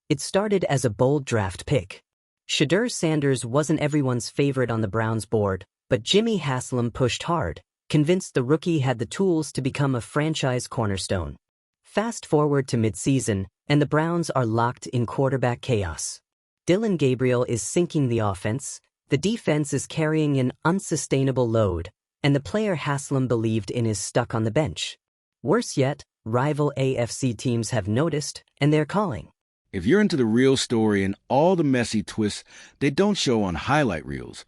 It started as a bold draft pick. Shedeur Sanders wasn't everyone's favorite on the Browns board, but Jimmy Haslam pushed hard, convinced the rookie had the tools to become a franchise cornerstone. Fast forward to midseason, and the Browns are locked in quarterback chaos. Dillon Gabriel is sinking the offense, the defense is carrying an unsustainable load, and the player Haslam believed in is stuck on the bench. Worse yet, rival AFC teams have noticed, and they're calling. If you're into the real story and all the messy twists they don't show on highlight reels,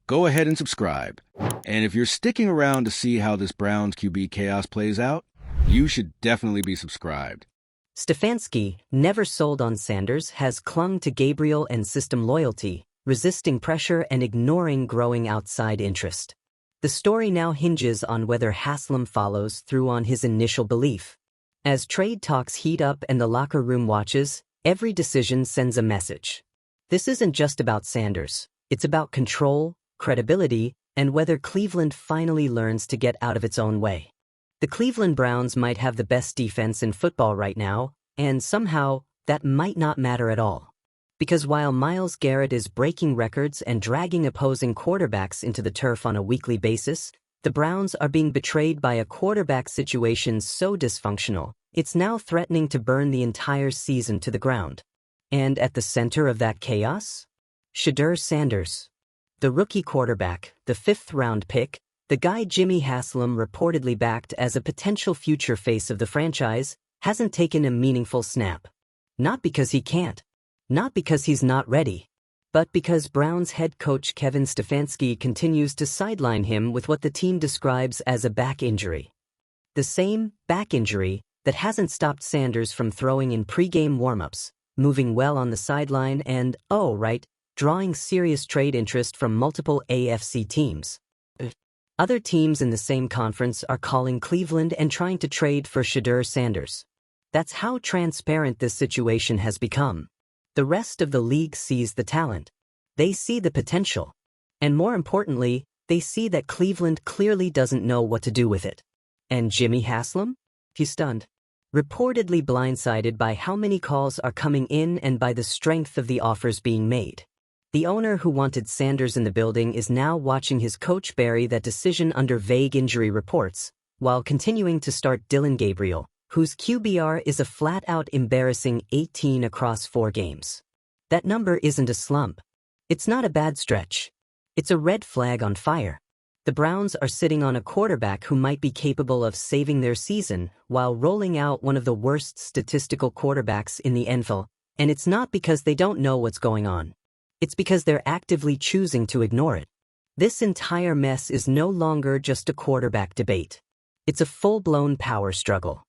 go ahead and subscribe. And if you're sticking around to see how this Browns QB chaos plays out, you should definitely be subscribed. Stefanski, never sold on Sanders, has clung to Gabriel and system loyalty, resisting pressure and ignoring growing outside interest. The story now hinges on whether Haslam follows through on his initial belief. As trade talks heat up and the locker room watches, every decision sends a message. This isn't just about Sanders. It's about control, credibility, and whether Cleveland finally learns to get out of its own way. The Cleveland Browns might have the best defense in football right now, and somehow, that might not matter at all. Because while Myles Garrett is breaking records and dragging opposing quarterbacks into the turf on a weekly basis, the Browns are being betrayed by a quarterback situation so dysfunctional, it's now threatening to burn the entire season to the ground. And at the center of that chaos? Shedeur Sanders. The rookie quarterback, the fifth-round pick, the guy Jimmy Haslam reportedly backed as a potential future face of the franchise, hasn't taken a meaningful snap. Not because he can't. Not because he's not ready. But because Browns head coach Kevin Stefanski continues to sideline him with what the team describes as a back injury. The same back injury that hasn't stopped Sanders from throwing in pre-game warm-ups, moving well on the sideline and, drawing serious trade interest from multiple AFC teams. Other teams in the same conference are calling Cleveland and trying to trade for Shedeur Sanders. That's how transparent this situation has become. The rest of the league sees the talent. They see the potential. And more importantly, they see that Cleveland clearly doesn't know what to do with it. And Jimmy Haslam? He's stunned. Reportedly blindsided by how many calls are coming in and by the strength of the offers being made. The owner who wanted Sanders in the building is now watching his coach bury that decision under vague injury reports, while continuing to start Dillon Gabriel, whose QBR is a flat-out embarrassing 18 across 4 games. That number isn't a slump. It's not a bad stretch. It's a red flag on fire. The Browns are sitting on a quarterback who might be capable of saving their season while rolling out one of the worst statistical quarterbacks in the NFL, and it's not because they don't know what's going on. It's because they're actively choosing to ignore it. This entire mess is no longer just a quarterback debate. It's a full-blown power struggle.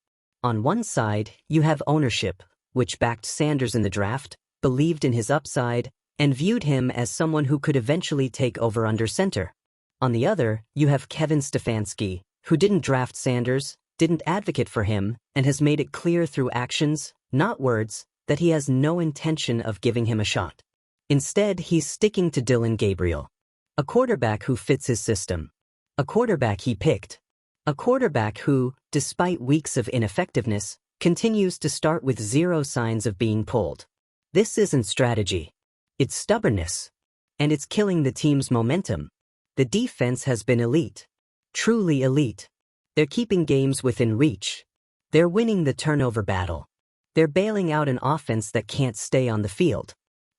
On one side, you have ownership, which backed Sanders in the draft, believed in his upside, and viewed him as someone who could eventually take over under center. On the other, you have Kevin Stefanski, who didn't draft Sanders, didn't advocate for him, and has made it clear through actions, not words, that he has no intention of giving him a shot. Instead, he's sticking to Dillon Gabriel, a quarterback who fits his system, a quarterback he picked, a quarterback who, despite weeks of ineffectiveness, continues to start with zero signs of being pulled. This isn't strategy. It's stubbornness. And it's killing the team's momentum. The defense has been elite. Truly elite. They're keeping games within reach. They're winning the turnover battle. They're bailing out an offense that can't stay on the field.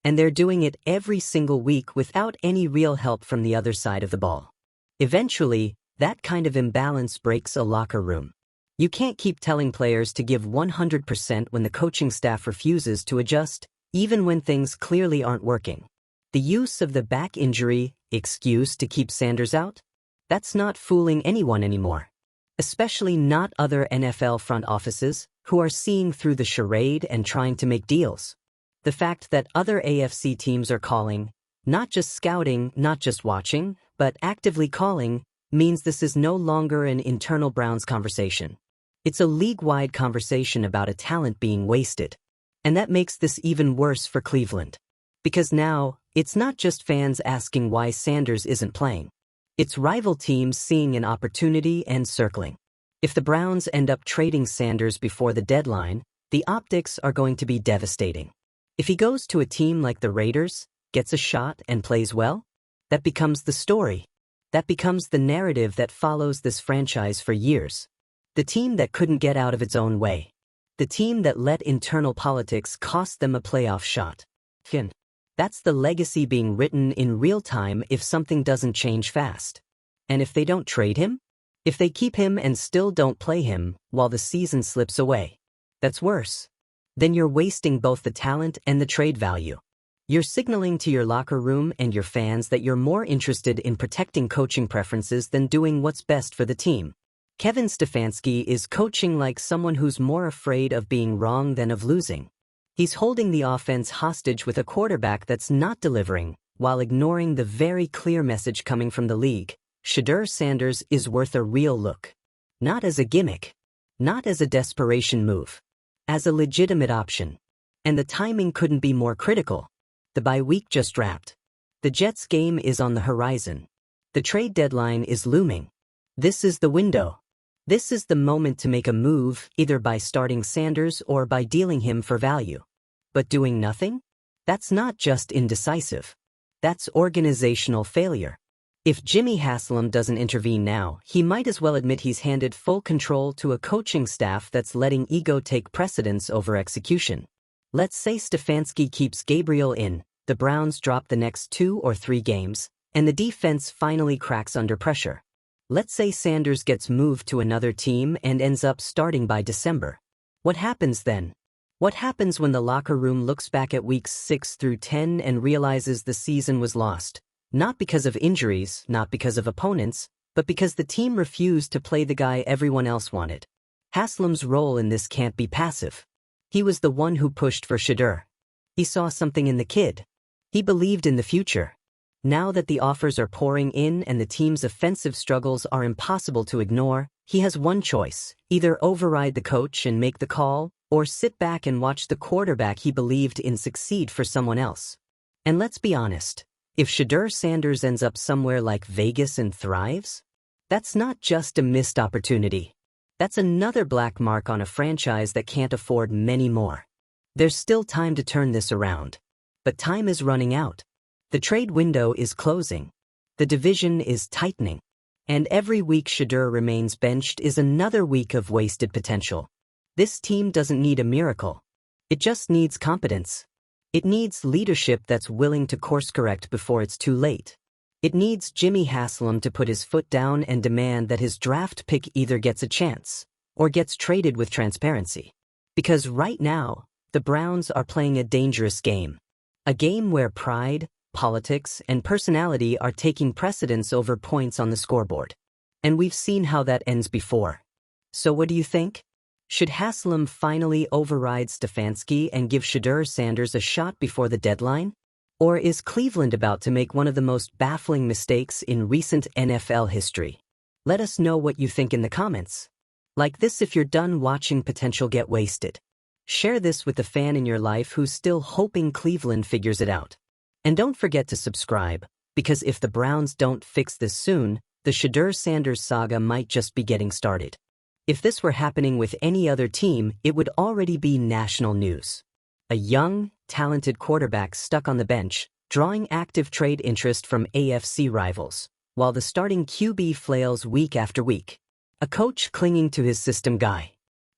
And they're doing it every single week without any real help from the other side of the ball. Eventually, that kind of imbalance breaks a locker room. You can't keep telling players to give 100% when the coaching staff refuses to adjust, even when things clearly aren't working. The use of the back injury excuse to keep Sanders out? That's not fooling anyone anymore. Especially not other NFL front offices who are seeing through the charade and trying to make deals. The fact that other AFC teams are calling, not just scouting, not just watching, but actively calling, means this is no longer an internal Browns conversation. It's a league-wide conversation about a talent being wasted. And that makes this even worse for Cleveland. Because now, it's not just fans asking why Sanders isn't playing. It's rival teams seeing an opportunity and circling. If the Browns end up trading Sanders before the deadline, the optics are going to be devastating. If he goes to a team like the Raiders, gets a shot and plays well, that becomes the story. That becomes the narrative that follows this franchise for years. The team that couldn't get out of its own way. The team that let internal politics cost them a playoff shot. That's the legacy being written in real time if something doesn't change fast. And if they don't trade him? If they keep him and still don't play him while the season slips away? That's worse. Then you're wasting both the talent and the trade value. You're signaling to your locker room and your fans that you're more interested in protecting coaching preferences than doing what's best for the team. Kevin Stefanski is coaching like someone who's more afraid of being wrong than of losing. He's holding the offense hostage with a quarterback that's not delivering, while ignoring the very clear message coming from the league. Shedeur Sanders is worth a real look. Not as a gimmick. Not as a desperation move. As a legitimate option. And the timing couldn't be more critical. The bye week just wrapped. The Jets game is on the horizon. The trade deadline is looming. This is the window. This is the moment to make a move, either by starting Sanders or by dealing him for value. But doing nothing? That's not just indecisive. That's organizational failure. If Jimmy Haslam doesn't intervene now, he might as well admit he's handed full control to a coaching staff that's letting ego take precedence over execution. Let's say Stefanski keeps Gabriel in, the Browns drop the next 2 or 3 games, and the defense finally cracks under pressure. Let's say Sanders gets moved to another team and ends up starting by December. What happens then? What happens when the locker room looks back at weeks 6 through 10 and realizes the season was lost? Not because of injuries, not because of opponents, but because the team refused to play the guy everyone else wanted. Haslam's role in this can't be passive. He was the one who pushed for Shedeur. He saw something in the kid. He believed in the future. Now that the offers are pouring in and the team's offensive struggles are impossible to ignore, he has one choice: either override the coach and make the call, or sit back and watch the quarterback he believed in succeed for someone else. And let's be honest, if Shedeur Sanders ends up somewhere like Vegas and thrives, that's not just a missed opportunity. That's another black mark on a franchise that can't afford many more. There's still time to turn this around. But time is running out. The trade window is closing. The division is tightening. And every week Shedeur remains benched is another week of wasted potential. This team doesn't need a miracle. It just needs competence. It needs leadership that's willing to course-correct before it's too late. It needs Jimmy Haslam to put his foot down and demand that his draft pick either gets a chance or gets traded with transparency. Because right now, the Browns are playing a dangerous game. A game where pride, politics, and personality are taking precedence over points on the scoreboard. And we've seen how that ends before. So what do you think? Should Haslam finally override Stefanski and give Shedeur Sanders a shot before the deadline? Or is Cleveland about to make one of the most baffling mistakes in recent NFL history? Let us know what you think in the comments. Like this if you're done watching potential get wasted. Share this with a fan in your life who's still hoping Cleveland figures it out. And don't forget to subscribe, because if the Browns don't fix this soon, the Shedeur Sanders saga might just be getting started. If this were happening with any other team, it would already be national news. A young, talented quarterback stuck on the bench, drawing active trade interest from AFC rivals, while the starting QB flails week after week. A coach clinging to his system guy.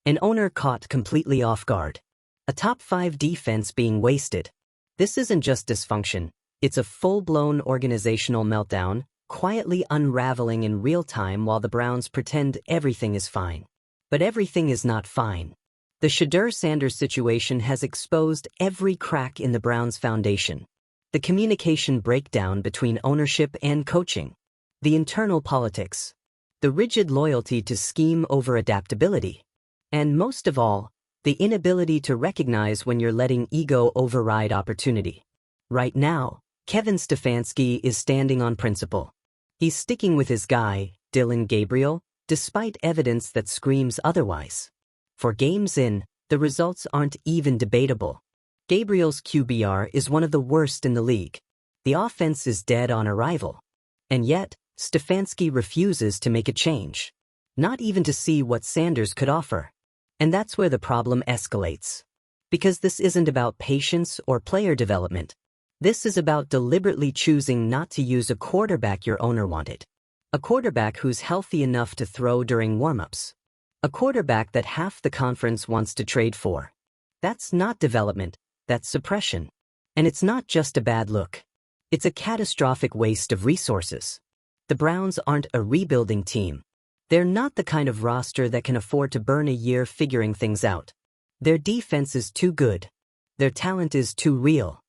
An owner caught completely off guard. A top 5 defense being wasted. This isn't just dysfunction, it's a full-blown organizational meltdown, quietly unraveling in real time while the Browns pretend everything is fine. But everything is not fine. The Shedeur Sanders situation has exposed every crack in the Browns' foundation. The communication breakdown between ownership and coaching. The internal politics. The rigid loyalty to scheme over adaptability. And most of all, the inability to recognize when you're letting ego override opportunity. Right now, Kevin Stefanski is standing on principle. He's sticking with his guy, Dillon Gabriel, despite evidence that screams otherwise. For games in, the results aren't even debatable. Gabriel's QBR is one of the worst in the league. The offense is dead on arrival. And yet, Stefanski refuses to make a change. Not even to see what Sanders could offer. And that's where the problem escalates. Because this isn't about patience or player development. This is about deliberately choosing not to use a quarterback your owner wanted. A quarterback who's healthy enough to throw during warm-ups. A quarterback that half the conference wants to trade for. That's not development, that's suppression. And it's not just a bad look. It's a catastrophic waste of resources. The Browns aren't a rebuilding team. They're not the kind of roster that can afford to burn a year figuring things out. Their defense is too good. Their talent is too real.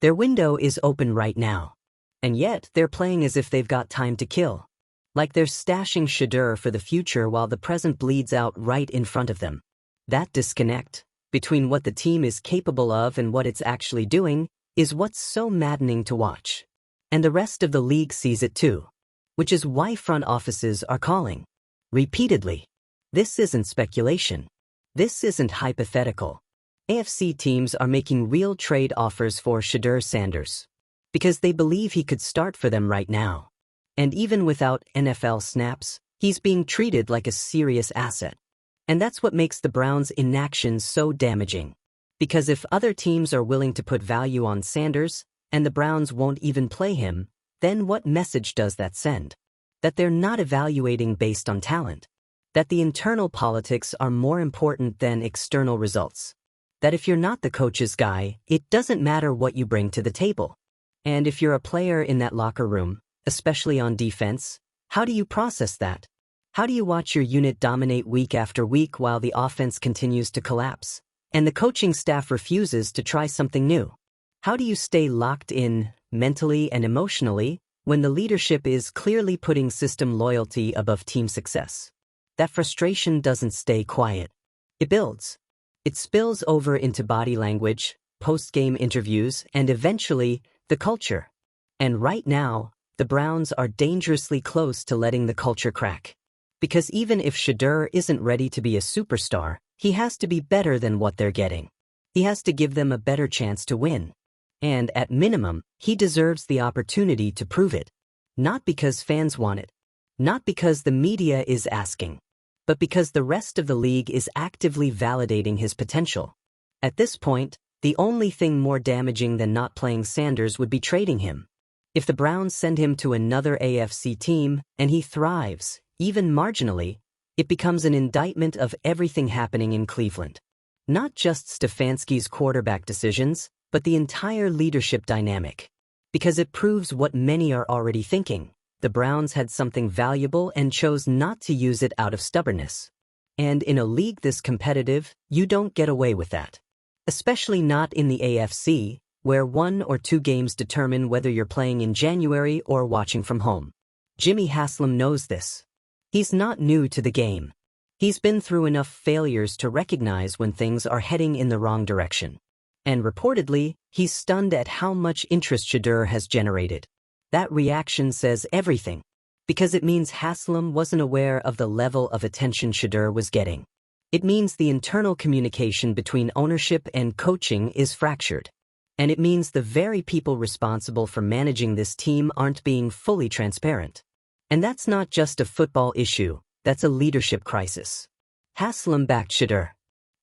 Their window is open right now. And yet, they're playing as if they've got time to kill. Like they're stashing Shedeur for the future while the present bleeds out right in front of them. That disconnect between what the team is capable of and what it's actually doing is what's so maddening to watch. And the rest of the league sees it too. Which is why front offices are calling. Repeatedly. This isn't speculation. This isn't hypothetical. AFC teams are making real trade offers for Shedeur Sanders. Because they believe he could start for them right now. And even without NFL snaps, he's being treated like a serious asset. And that's what makes the Browns' inaction so damaging. Because if other teams are willing to put value on Sanders, and the Browns won't even play him, then what message does that send? That they're not evaluating based on talent. That the internal politics are more important than external results. That if you're not the coach's guy, it doesn't matter what you bring to the table. And if you're a player in that locker room, especially on defense, how do you process that? How do you watch your unit dominate week after week while the offense continues to collapse, and the coaching staff refuses to try something new? How do you stay locked in, mentally and emotionally, when the leadership is clearly putting system loyalty above team success? That frustration doesn't stay quiet. It builds. It spills over into body language, post-game interviews, and eventually, the culture. And right now, the Browns are dangerously close to letting the culture crack. Because even if Shedeur isn't ready to be a superstar, he has to be better than what they're getting. He has to give them a better chance to win. And at minimum, he deserves the opportunity to prove it. Not because fans want it. Not because the media is asking. But because the rest of the league is actively validating his potential. At this point, the only thing more damaging than not playing Sanders would be trading him. If the Browns send him to another AFC team, and he thrives, even marginally, it becomes an indictment of everything happening in Cleveland. Not just Stefanski's quarterback decisions, but the entire leadership dynamic. Because it proves what many are already thinking. The Browns had something valuable and chose not to use it out of stubbornness. And in a league this competitive, you don't get away with that. Especially not in the AFC, where 1 or 2 games determine whether you're playing in January or watching from home. Jimmy Haslam knows this. He's not new to the game. He's been through enough failures to recognize when things are heading in the wrong direction. And reportedly, he's stunned at how much interest Shedeur has generated. That reaction says everything. Because it means Haslam wasn't aware of the level of attention Shedeur was getting. It means the internal communication between ownership and coaching is fractured. And it means the very people responsible for managing this team aren't being fully transparent. And that's not just a football issue, that's a leadership crisis. Haslam backed Shedeur.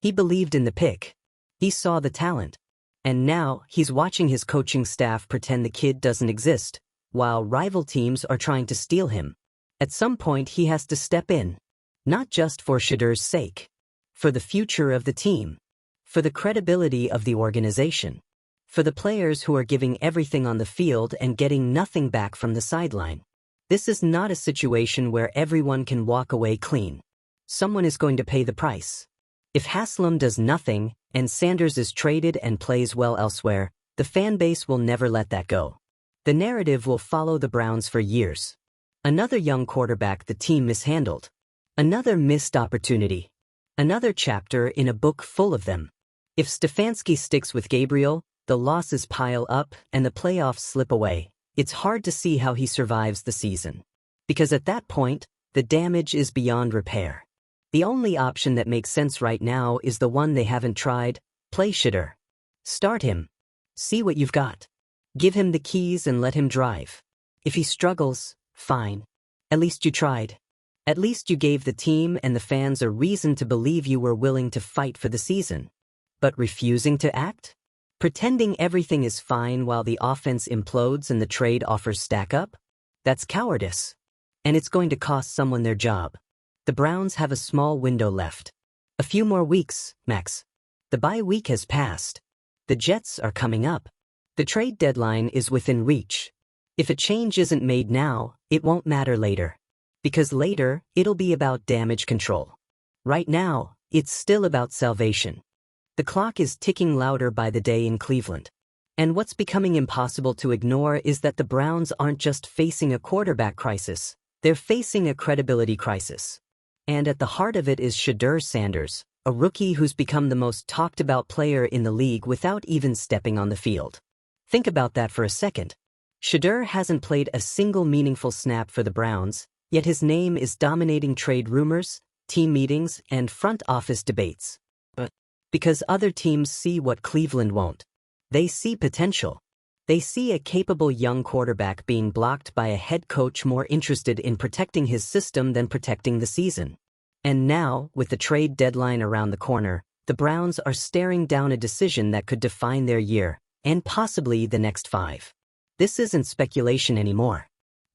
He believed in the pick. He saw the talent. And now, he's watching his coaching staff pretend the kid doesn't exist, while rival teams are trying to steal him. At some point, he has to step in. Not just for Shedeur's sake. For the future of the team. For the credibility of the organization. For the players who are giving everything on the field and getting nothing back from the sideline. This is not a situation where everyone can walk away clean. Someone is going to pay the price. If Haslam does nothing, and Sanders is traded and plays well elsewhere, the fan base will never let that go. The narrative will follow the Browns for years. Another young quarterback the team mishandled. Another missed opportunity. Another chapter in a book full of them. If Stefanski sticks with Gabriel, the losses pile up and the playoffs slip away. It's hard to see how he survives the season. Because at that point, the damage is beyond repair. The only option that makes sense right now is the one they haven't tried: play Shedeur. Start him. See what you've got. Give him the keys and let him drive. If he struggles, fine. At least you tried. At least you gave the team and the fans a reason to believe you were willing to fight for the season. but refusing to act? Pretending everything is fine while the offense implodes and the trade offers stack up? That's cowardice. And it's going to cost someone their job. The Browns have a small window left. A few more weeks, max. The bye week has passed. The Jets are coming up. The trade deadline is within reach. If a change isn't made now, it won't matter later. Because later, it'll be about damage control. Right now, it's still about salvation. The clock is ticking louder by the day in Cleveland. And what's becoming impossible to ignore is that the Browns aren't just facing a quarterback crisis, they're facing a credibility crisis. And at the heart of it is Shedeur Sanders, a rookie who's become the most talked about player in the league without even stepping on the field. Think about that for a second. Shedeur hasn't played a single meaningful snap for the Browns, yet his name is dominating trade rumors, team meetings, and front office debates. But because other teams see what Cleveland won't. They see potential. They see a capable young quarterback being blocked by a head coach more interested in protecting his system than protecting the season. And now, with the trade deadline around the corner, the Browns are staring down a decision that could define their year, and possibly the next 5. This isn't speculation anymore.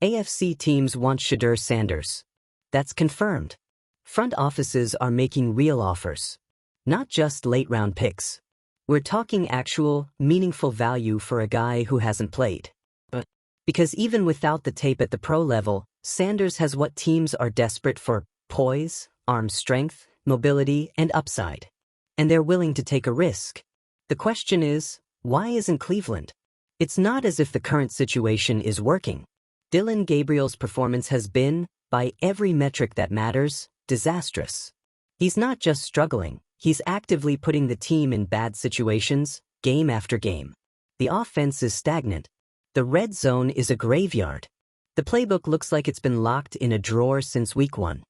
AFC teams want Shedeur Sanders. That's confirmed. Front offices are making real offers. Not just late-round picks. We're talking actual, meaningful value for a guy who hasn't played. But because even without the tape at the pro level, Sanders has what teams are desperate for: poise, arm strength, mobility, and upside. And they're willing to take a risk. The question is, why isn't Cleveland? It's not as if the current situation is working. Dillon Gabriel's performance has been, by every metric that matters, disastrous. He's not just struggling, he's actively putting the team in bad situations, game after game. The offense is stagnant. The red zone is a graveyard. The playbook looks like it's been locked in a drawer since week 1.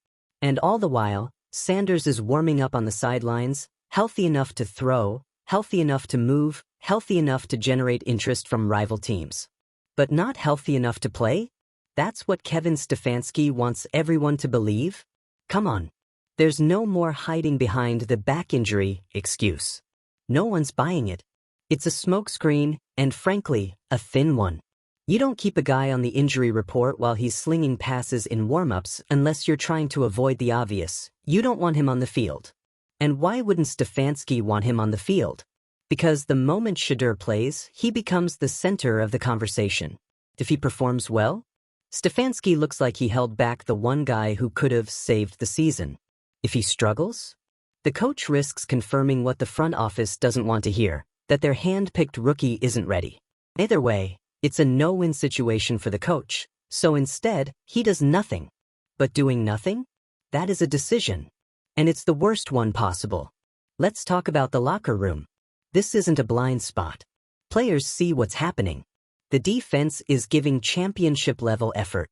And all the while, Sanders is warming up on the sidelines, healthy enough to throw, healthy enough to move, healthy enough to generate interest from rival teams. But not healthy enough to play? That's what Kevin Stefanski wants everyone to believe? Come on. There's no more hiding behind the back injury excuse. No one's buying it. It's a smokescreen, and frankly, a thin one. You don't keep a guy on the injury report while he's slinging passes in warm-ups unless you're trying to avoid the obvious. You don't want him on the field. And why wouldn't Stefanski want him on the field? Because the moment Shedeur plays, he becomes the center of the conversation. If he performs well, Stefanski looks like he held back the one guy who could have saved the season. If he struggles, the coach risks confirming what the front office doesn't want to hear, that their hand-picked rookie isn't ready. Either way, it's a no-win situation for the coach, so instead, he does nothing. But doing nothing? That is a decision. And it's the worst one possible. Let's talk about the locker room. This isn't a blind spot. Players see what's happening. The defense is giving championship-level effort.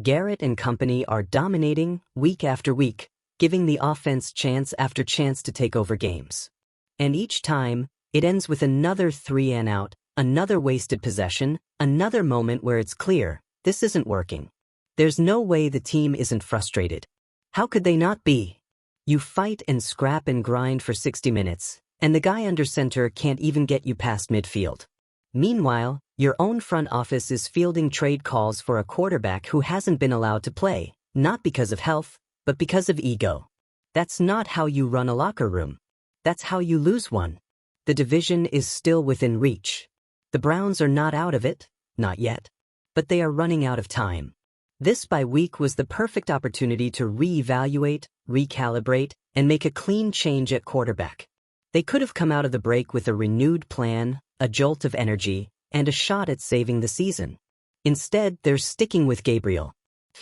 Garrett and company are dominating week after week, giving the offense chance after chance to take over games. And each time, it ends with another 3-and-out, another wasted possession, another moment where it's clear, this isn't working. There's no way the team isn't frustrated. How could they not be? You fight and scrap and grind for 60 minutes, and the guy under center can't even get you past midfield. Meanwhile, your own front office is fielding trade calls for a quarterback who hasn't been allowed to play, not because of health, but because of ego. That's not how you run a locker room. That's how you lose one. The division is still within reach. The Browns are not out of it, not yet. But they are running out of time. This bye week was the perfect opportunity to reevaluate, recalibrate, and make a clean change at quarterback. They could have come out of the break with a renewed plan, a jolt of energy, and a shot at saving the season. Instead, they're sticking with Gabriel.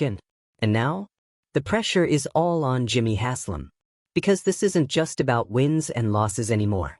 And now, the pressure is all on Jimmy Haslam. Because this isn't just about wins and losses anymore.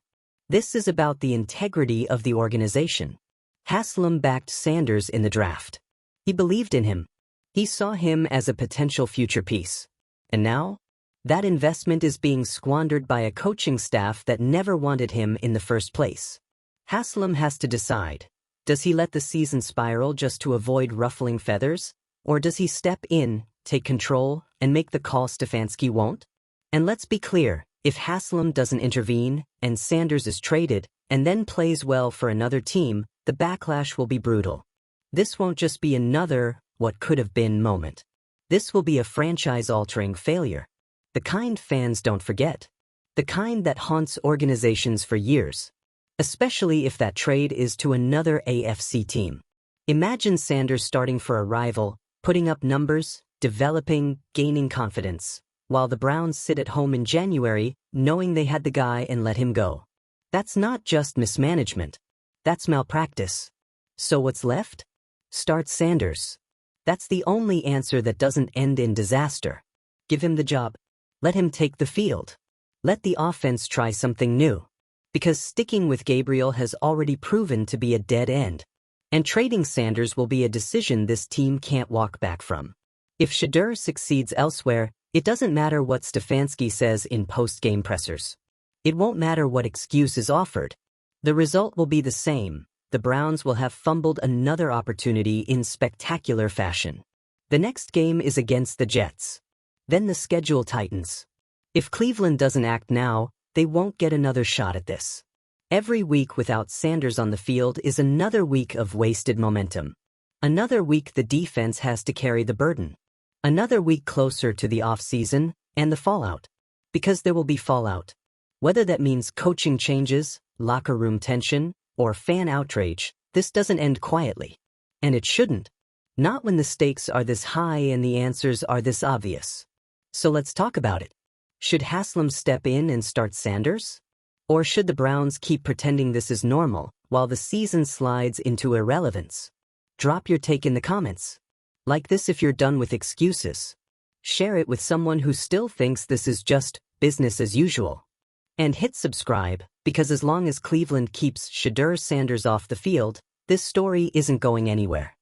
This is about the integrity of the organization. Haslam backed Sanders in the draft. He believed in him. He saw him as a potential future piece. And now, that investment is being squandered by a coaching staff that never wanted him in the first place. Haslam has to decide. Does he let the season spiral just to avoid ruffling feathers? Or does he step in, take control, and make the call Stefanski won't? And let's be clear, If Haslam doesn't intervene, and Sanders is traded, and then plays well for another team, the backlash will be brutal. This won't just be another what could have been moment. This will be a franchise-altering failure. The kind fans don't forget. The kind that haunts organizations for years. Especially if that trade is to another AFC team. Imagine Sanders starting for a rival, putting up numbers, developing, gaining confidence, while the Browns sit at home in January, knowing they had the guy and let him go. That's not just mismanagement. That's malpractice. So what's left? Start Sanders. That's the only answer that doesn't end in disaster. Give him the job. Let him take the field. Let the offense try something new. Because sticking with Gabriel has already proven to be a dead end. And trading Sanders will be a decision this team can't walk back from. If Shedeur succeeds elsewhere, it doesn't matter what Stefanski says in post-game pressers. It won't matter what excuse is offered. The result will be the same. The Browns will have fumbled another opportunity in spectacular fashion. The next game is against the Jets. Then the schedule tightens. If Cleveland doesn't act now, they won't get another shot at this. Every week without Sanders on the field is another week of wasted momentum. Another week the defense has to carry the burden. Another week closer to the off-season and the fallout. Because there will be fallout. Whether that means coaching changes, locker room tension, or fan outrage, this doesn't end quietly. And it shouldn't. Not when the stakes are this high and the answers are this obvious. So let's talk about it. Should Haslam step in and start Sanders? Or should the Browns keep pretending this is normal while the season slides into irrelevance? Drop your take in the comments. Like this if you're done with excuses. Share it with someone who still thinks this is just business as usual. And hit subscribe, because as long as Cleveland keeps Shedeur Sanders off the field, this story isn't going anywhere.